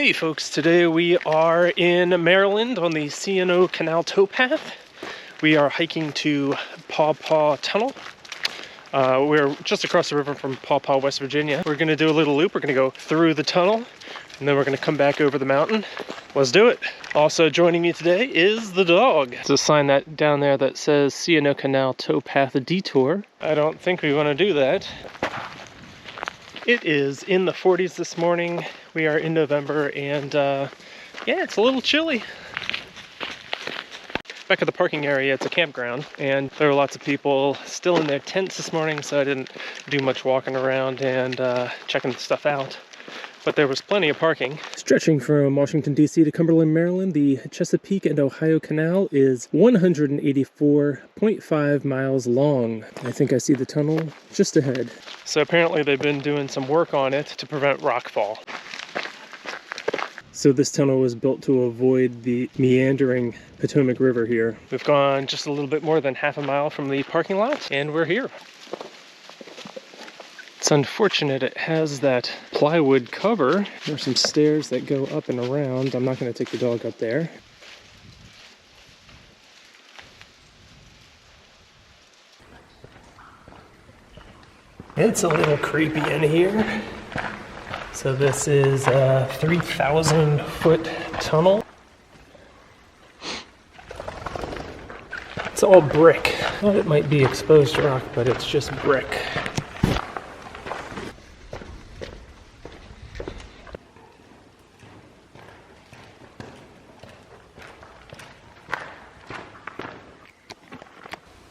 Hey folks, today we are in Maryland on the C&O Canal towpath. We are hiking to Paw Paw Tunnel. We're just across the river from Paw Paw, West Virginia. We're going to do a little loop. We're going to go through the tunnel and then we're going to come back over the mountain. Let's do it. Also joining me today is the dog. There's a sign that down there that says C&O Canal towpath detour. I don't think we want to do that. It is in the 40s this morning. We are in November and yeah, it's a little chilly. Back at the parking area, it's a campground and there are lots of people still in their tents this morning, so I didn't do much walking around and checking stuff out. But there was plenty of parking. Stretching from Washington, D.C. to Cumberland, Maryland, the Chesapeake and Ohio Canal is 184.5 miles long. I think I see the tunnel just ahead. So apparently they've been doing some work on it to prevent rockfall. So this tunnel was built to avoid the meandering Potomac River here. We've gone just a little bit more than half a mile from the parking lot and we're here. It's unfortunate it has that plywood cover. There's some stairs that go up and around. I'm not going to take the dog up there. It's a little creepy in here. So this is a 3,000-foot tunnel. It's all brick. Thought it might be exposed rock, but it's just brick.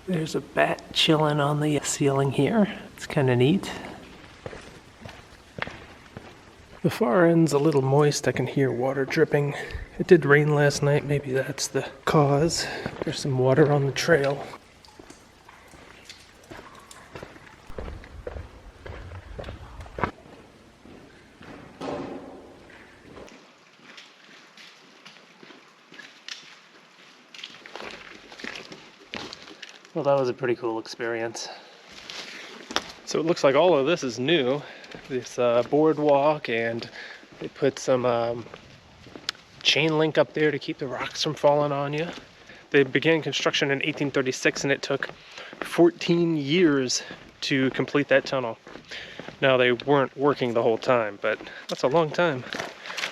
There's a bat chilling on the ceiling here. It's kind of neat. The far end's a little moist. I can hear water dripping. It did rain last night. Maybe that's the cause. There's some water on the trail. Well, that was a pretty cool experience. So it looks like all of this is new. This boardwalk, and they put some chain link up there to keep the rocks from falling on you. They began construction in 1836 and it took 14 years to complete that tunnel. Now they weren't working the whole time, but that's a long time.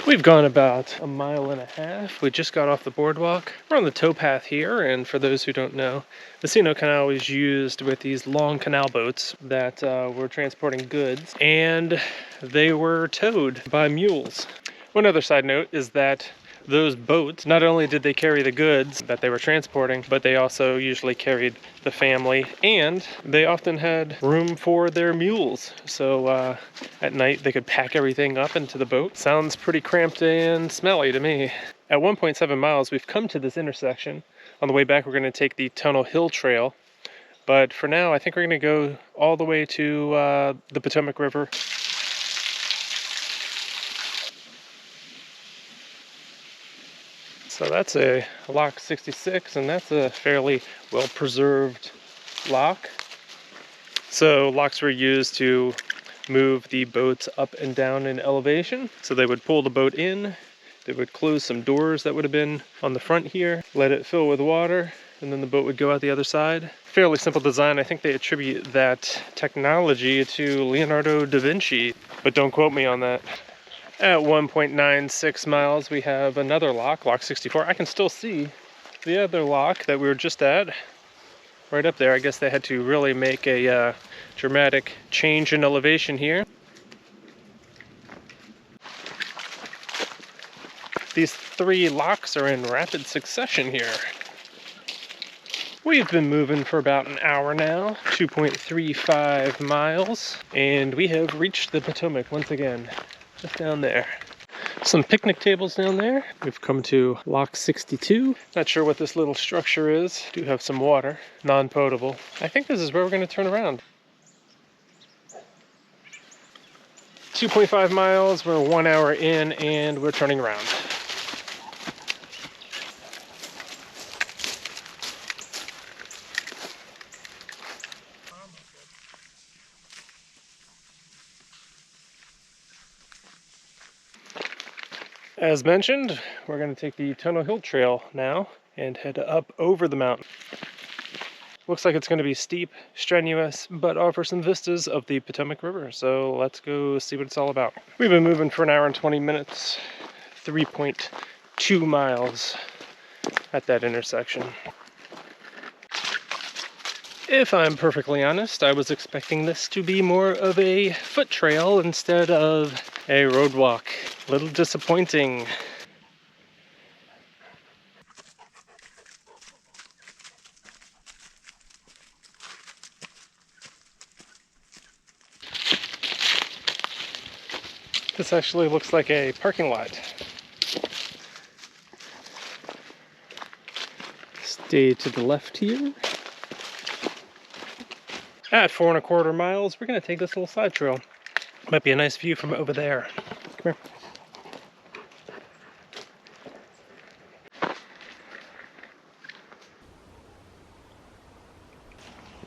We've gone about a mile and a half. We just got off the boardwalk. We're on the towpath here, and for those who don't know, the C&O Canal was used with these long canal boats that were transporting goods, and they were towed by mules. One other side note is that those boats, not only did they carry the goods that they were transporting, but they also usually carried the family, and they often had room for their mules. So at night they could pack everything up into the boat. Sounds pretty cramped and smelly to me. At 1.7 miles, we've come to this intersection. On the way back, we're going to take the Tunnel Hill Trail. But for now, I think we're going to go all the way to the Potomac River. So that's a Lock 66, and that's a fairly well-preserved lock. So locks were used to move the boats up and down in elevation. So they would pull the boat in, they would close some doors that would have been on the front here, let it fill with water, and then the boat would go out the other side. Fairly simple design. I think they attribute that technology to Leonardo da Vinci, but don't quote me on that. At 1.96 miles, we have another lock, Lock 64. I can still see the other lock that we were just at, right up there. I guess they had to really make a dramatic change in elevation here. These three locks are in rapid succession here. We've been moving for about an hour now, 2.35 miles, and we have reached the Potomac once again. Just down there. Some picnic tables down there. We've come to Lock 62. Not sure what this little structure is. Do have some water, non-potable. I think this is where we're going to turn around. 2.5 miles, we're 1 hour in, and we're turning around. As mentioned, we're going to take the Tunnel Hill Trail now and head up over the mountain. Looks like it's going to be steep, strenuous, but offer some vistas of the Potomac River. So let's go see what it's all about. We've been moving for an hour and 20 minutes, 3.2 miles at that intersection. If I'm perfectly honest, I was expecting this to be more of a foot trail instead of a road walk. A little disappointing. This actually looks like a parking lot. Stay to the left here. At 4.25 miles, we're going to take this little side trail. Might be a nice view from over there. Come here.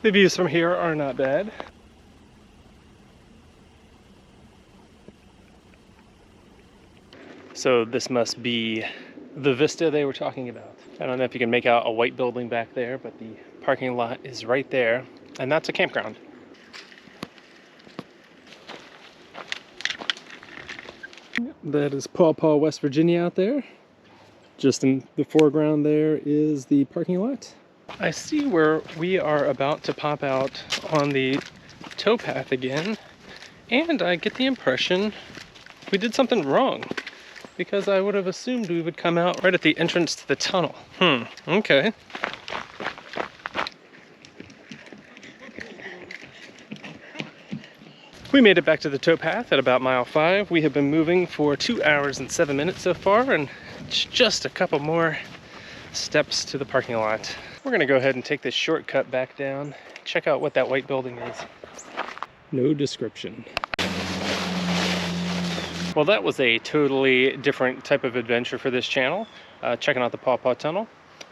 The views from here are not bad. So this must be the vista they were talking about. I don't know if you can make out a white building back there, but the parking lot is right there, and that's a campground. That is Paw Paw, West Virginia out there. Just in the foreground there is the parking lot. I see where we are about to pop out on the towpath again, and I get the impression we did something wrong, because I would have assumed we would come out right at the entrance to the tunnel. Okay. We made it back to the towpath at about mile 5. We have been moving for 2 hours and 7 minutes so far, and it's just a couple more steps to the parking lot. We're gonna go ahead and take this shortcut back down, check out what that white building is. No description. Well, that was a totally different type of adventure for this channel, checking out the Paw Paw Tunnel.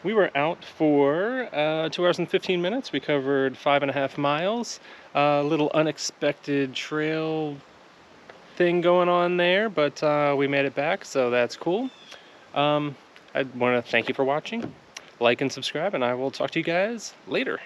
We were out for 2 hours and 15 minutes. We covered 5.5 miles. A little unexpected trail thing going on there, but we made it back, so that's cool. I want to thank you for watching. Like and subscribe, and I will talk to you guys later.